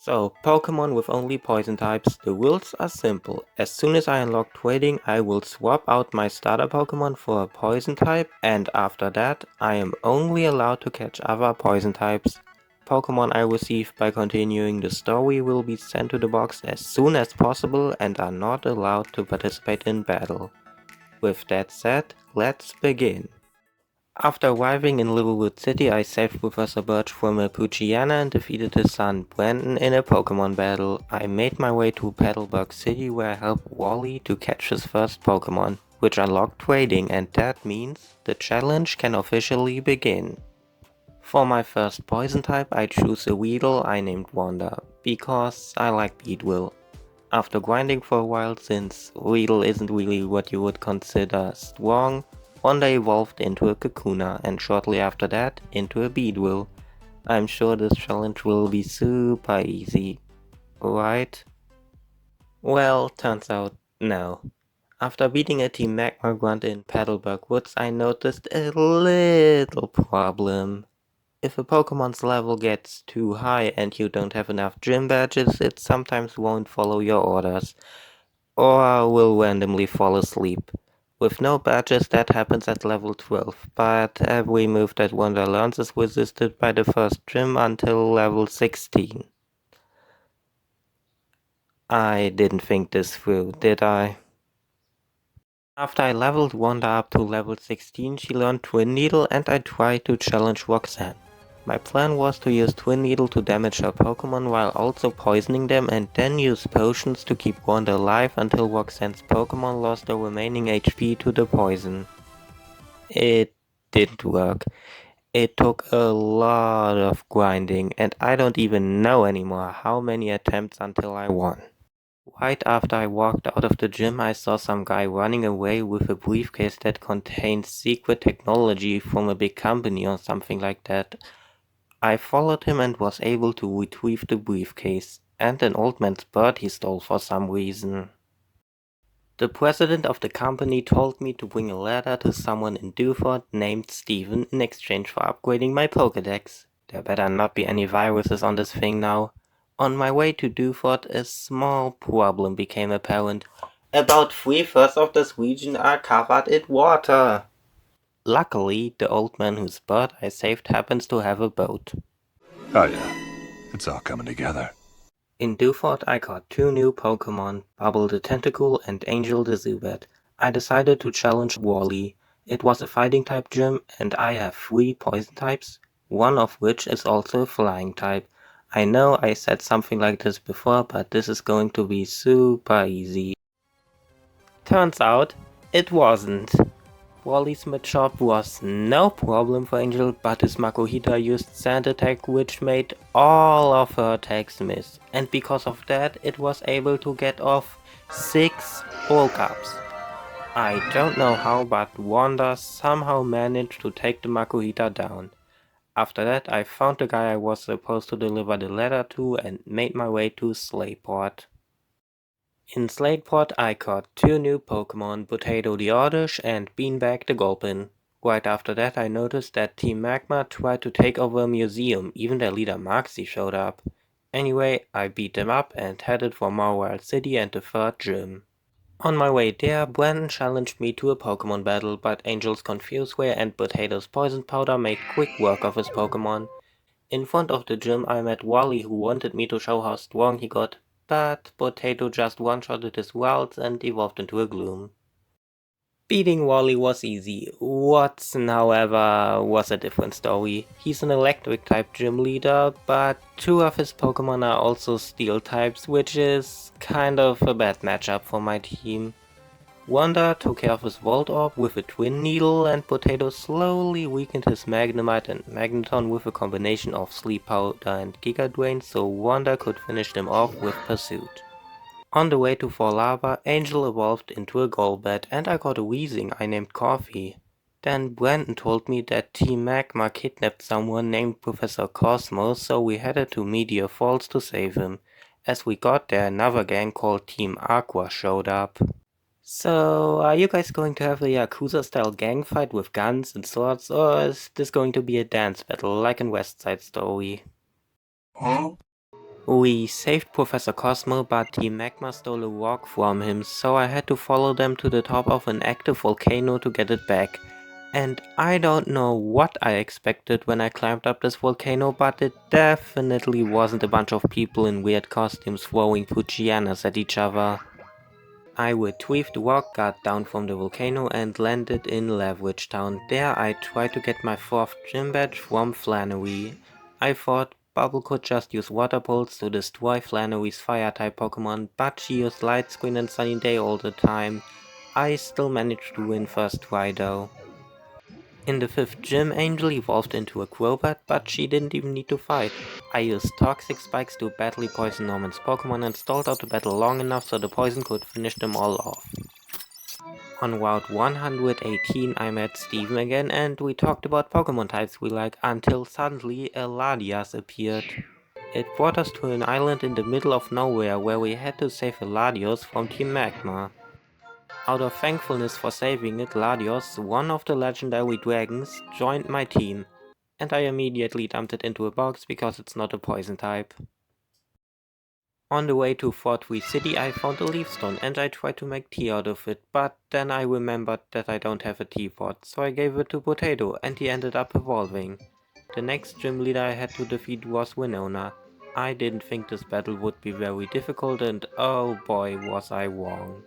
So, Pokemon with only poison types, the rules are simple. As soon as I unlock trading, I will swap out my starter Pokemon for a poison type, and after that, I am only allowed to catch other poison types. Pokemon I receive by continuing the story will be sent to the box as soon as possible and are not allowed to participate in battle. With that said, let's begin. After arriving in Littlewood City, I saved Professor Birch from a Poochyena and defeated his son, Brandon, in a Pokemon battle. I made my way to Petalburg City where I helped Wally to catch his first Pokemon, which unlocked trading, and that means the challenge can officially begin. For my first poison type, I choose a Weedle I named Wanda, because I like Beedrill. After grinding for a while, since Weedle isn't really what you would consider strong, Wanda evolved into a Kakuna, and shortly after that, into a Beedrill. I'm sure this challenge will be super easy, right? Well, turns out, no. After beating a Team Magma Grunt in Petalburg Woods, I noticed a little problem. If a Pokemon's level gets too high and you don't have enough gym badges, it sometimes won't follow your orders, or will randomly fall asleep. With no badges, that happens at level 12, but every move that Wanda learns is resisted by the first gym until level 16. I didn't think this through, did I? After I leveled Wanda up to level 16, she learned Twin Needle and I tried to challenge Roxanne. My plan was to use Twin Needle to damage her Pokemon while also poisoning them and then use potions to keep Wanda alive until Roxanne's Pokemon lost their remaining HP to the poison. It didn't work. It took a lot of grinding and I don't even know anymore how many attempts until I won. Right after I walked out of the gym, I saw some guy running away with a briefcase that contained secret technology from a big company or something like that. I followed him and was able to retrieve the briefcase, and an old man's bird he stole for some reason. The president of the company told me to bring a letter to someone in Dewford named Steven in exchange for upgrading my Pokédex. There better not be any viruses on this thing now. On my way to Dewford, a small problem became apparent. About 3/4 of this region are covered in water. Luckily, the old man whose bird I saved happens to have a boat. Oh yeah, it's all coming together. In Dewford, I caught 2 new Pokemon, Bubble the Tentacool and Angel the Zubat. I decided to challenge Wally. It was a fighting type gym, and I have 3 poison types, one of which is also a flying type. I know I said something like this before, but this is going to be super easy. Turns out, it wasn't. Wally's Machop was no problem for Angel, but his Makuhita used Sand Attack which made all of her attacks miss, and because of that it was able to get off 6 bulk-ups. I don't know how, but Wanda somehow managed to take the Makuhita down. After that I found the guy I was supposed to deliver the letter to and made my way to Slayport. In Slateport, I caught 2 new Pokemon, Potato the Oddish and Beanbag the Gulpin. Right after that I noticed that Team Magma tried to take over a museum, even their leader Maxie showed up. Anyway, I beat them up and headed for Marwell City and the 3rd gym. On my way there, Brandon challenged me to a Pokemon battle, but Angel's Confuse Ray and Potato's Poison Powder made quick work of his Pokemon. In front of the gym I met Wally who wanted me to show how strong he got, but Potato just one-shotted his wilds and evolved into a Gloom. Beating Wally was easy. Watson, however, was a different story. He's an electric-type gym leader, but 2 of his Pokemon are also steel types, which is kind of a bad matchup for my team. Wanda took care of his Volt Orb with a Twin Needle, and Potato slowly weakened his Magnemite and Magneton with a combination of Sleep Powder and Giga Drain, so Wanda could finish them off with Pursuit. On the way to Lava, Angel evolved into a Golbat, and I got a Weezing I named Coffee. Then Brandon told me that Team Magma kidnapped someone named Professor Cosmos, so we headed to Meteor Falls to save him. As we got there, another gang called Team Aqua showed up. So, are you guys going to have a Yakuza-style gang fight with guns and swords, or is this going to be a dance battle like in West Side Story? Huh? We saved Professor Cosmo, but Team Magma stole a rock from him, so I had to follow them to the top of an active volcano to get it back. And I don't know what I expected when I climbed up this volcano, but it definitely wasn't a bunch of people in weird costumes throwing Fujianas at each other. I retrieved the rock, got down from the volcano and landed in Leverage Town. There I tried to get my 4th gym badge from Flannery. I thought Bubble could just use water pulse to destroy Flannery's fire-type Pokemon, but she used Light Screen and Sunny Day all the time. I still managed to win first try though. In the 5th gym, Angel evolved into a Crobat, but she didn't even need to fight. I used Toxic Spikes to badly poison Norman's Pokemon and stalled out the battle long enough so the poison could finish them all off. On Route 118 I met Steven again and we talked about Pokemon types we like until suddenly a Latias appeared. It brought us to an island in the middle of nowhere where we had to save a Latios from Team Magma. Out of thankfulness for saving it, Latios, one of the legendary dragons, joined my team, and I immediately dumped it into a box because it's not a poison type. On the way to Fort Tree City I found a leaf stone and I tried to make tea out of it, but then I remembered that I don't have a tea pot, so I gave it to Potato and he ended up evolving. The next gym leader I had to defeat was Winona. I didn't think this battle would be very difficult and oh boy was I wrong.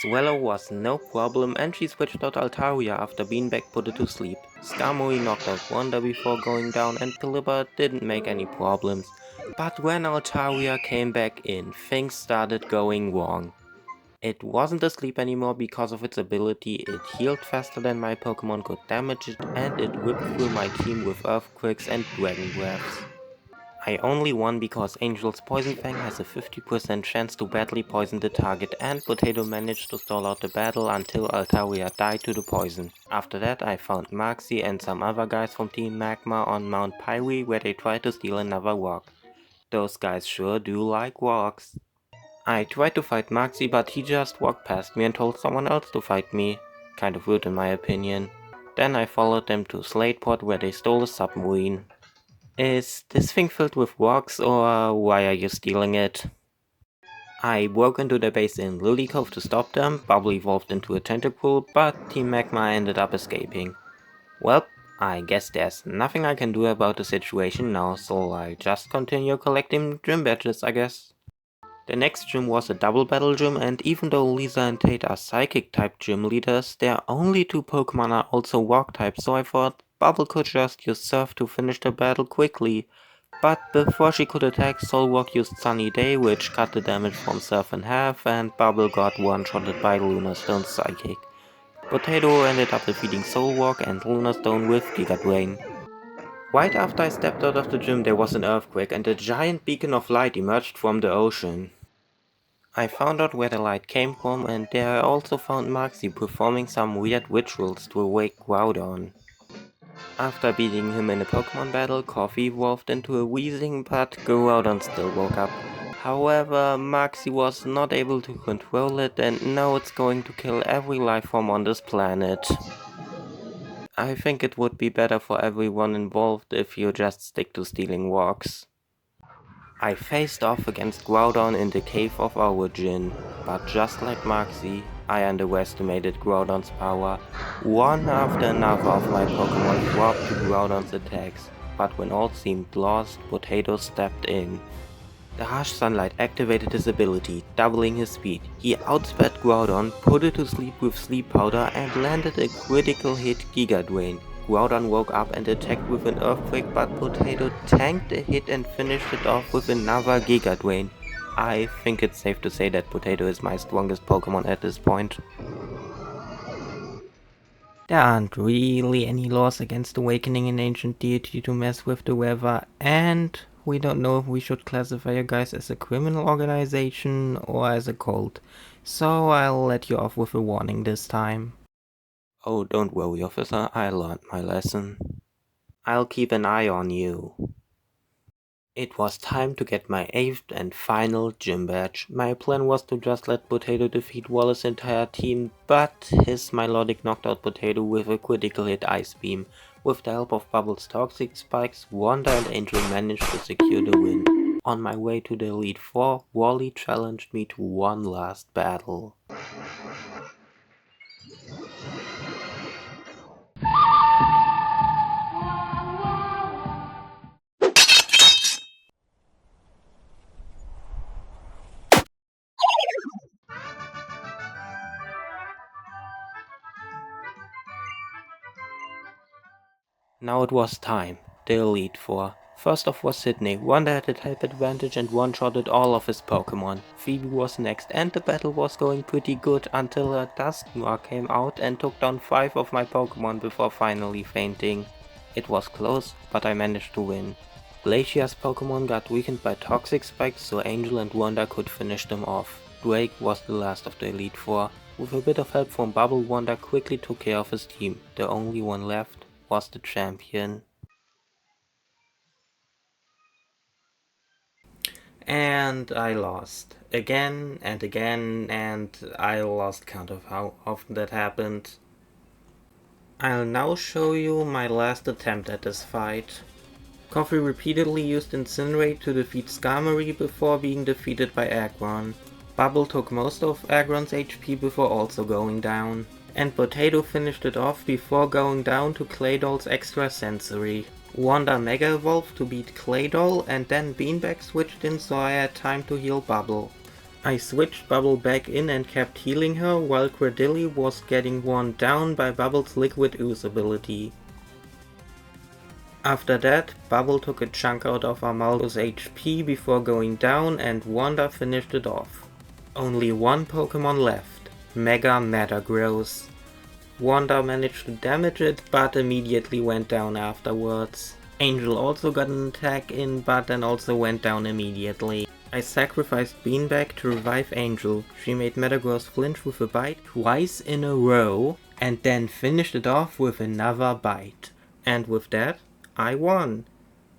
Swallow was no problem and she switched out Altaria after Beanbag put it to sleep. Skarmory knocked out Wanda before going down and Caliber didn't make any problems. But when Altaria came back in, things started going wrong. It wasn't asleep anymore because of its ability, it healed faster than my Pokemon could damage it and it whipped through my team with Earthquakes and Dragon Breaths. I only won because Angel's Poison Fang has a 50% chance to badly poison the target and Potato managed to stall out the battle until Altaria died to the poison. After that I found Maxie and some other guys from Team Magma on Mount Pyre where they tried to steal another rock. Those guys sure do like rocks. I tried to fight Maxie but he just walked past me and told someone else to fight me. Kind of rude in my opinion. Then I followed them to Slateport where they stole a submarine. Is this thing filled with rocks or why are you stealing it? I broke into their base in Lily Cove to stop them, Bubble evolved into a tentacle, but Team Magma ended up escaping. Well, I guess there's nothing I can do about the situation now, so I just continue collecting gym badges, I guess. The next gym was a double battle gym, and even though Lisa and Tate are psychic type gym leaders, their only 2 Pokemon are also rock type, so I thought Bubble could just use Surf to finish the battle quickly. But before she could attack, Solrock used Sunny Day, which cut the damage from Surf in half, and Bubble got one-shotted by Lunastone's Psychic. Potato ended up defeating Solrock and Lunastone with Giga Drain. Right after I stepped out of the gym there was an earthquake and a giant beacon of light emerged from the ocean. I found out where the light came from and there I also found Maxie performing some weird rituals to awake Groudon. After beating him in a Pokemon battle, Coffee evolved into a Weezing, but Groudon still woke up. However, Maxie was not able to control it and now it's going to kill every life form on this planet. I think it would be better for everyone involved if you just stick to stealing rocks. I faced off against Groudon in the Cave of Origin, but just like Maxie, I underestimated Groudon's power. One after another of my Pokemon dropped to Groudon's attacks, but when all seemed lost, Potato stepped in. The harsh sunlight activated his ability, doubling his speed. He outsped Groudon, put it to sleep with Sleep Powder and landed a critical hit Giga Drain. Groudon woke up and attacked with an Earthquake, but Potato tanked the hit and finished it off with another Giga Drain. I think it's safe to say that Potato is my strongest Pokemon at this point. There aren't really any laws against awakening an ancient deity to mess with the weather, and we don't know if we should classify you guys as a criminal organization or as a cult, so I'll let you off with a warning this time. Oh, don't worry, officer, I learned my lesson. I'll keep an eye on you. It was time to get my 8th and final gym badge. My plan was to just let Potato defeat Wallace's entire team, but his Milotic knocked out Potato with a critical hit Ice Beam. With the help of Bubble's Toxic Spikes, Wanda and Angel managed to secure the win. On my way to the Elite Four, Wally challenged me to one last battle. Now it was time. The Elite Four. First off was Sydney. Wanda had a type advantage and one-shotted all of his Pokemon. Phoebe was next and the battle was going pretty good until a Dusknoir came out and took down 5 of my Pokemon before finally fainting. It was close, but I managed to win. Glacia's Pokemon got weakened by Toxic Spikes, so Angel and Wanda could finish them off. Drake was the last of the Elite Four. With a bit of help from Bubble, Wanda quickly took care of his team. The only one left was the champion. And I lost. Again and again, and I lost count of how often that happened. I'll now show you my last attempt at this fight. Coffee repeatedly used Incinerate to defeat Skarmory before being defeated by Aggron. Bubble took most of Aggron's HP before also going down. And Potato finished it off before going down to Claydol's Extra Sensory. Wanda Mega Evolved to beat Claydol, and then Beanbag switched in so I had time to heal Bubble. I switched Bubble back in and kept healing her while Cradilly was getting worn down by Bubble's Liquid Ooze ability. After that, Bubble took a chunk out of Armaldo's HP before going down and Wanda finished it off. Only one Pokemon left, Mega Metagross. Wanda managed to damage it, but immediately went down afterwards. Angel also got an attack in, but then also went down immediately. I sacrificed Beanbag to revive Angel. She made Metagross flinch with a bite twice in a row, and then finished it off with another bite. And with that, I won.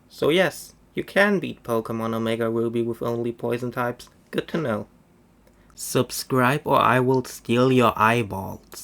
So yes, you can beat Pokemon Omega Ruby with only poison types. Good to know. Subscribe or I will steal your eyeballs.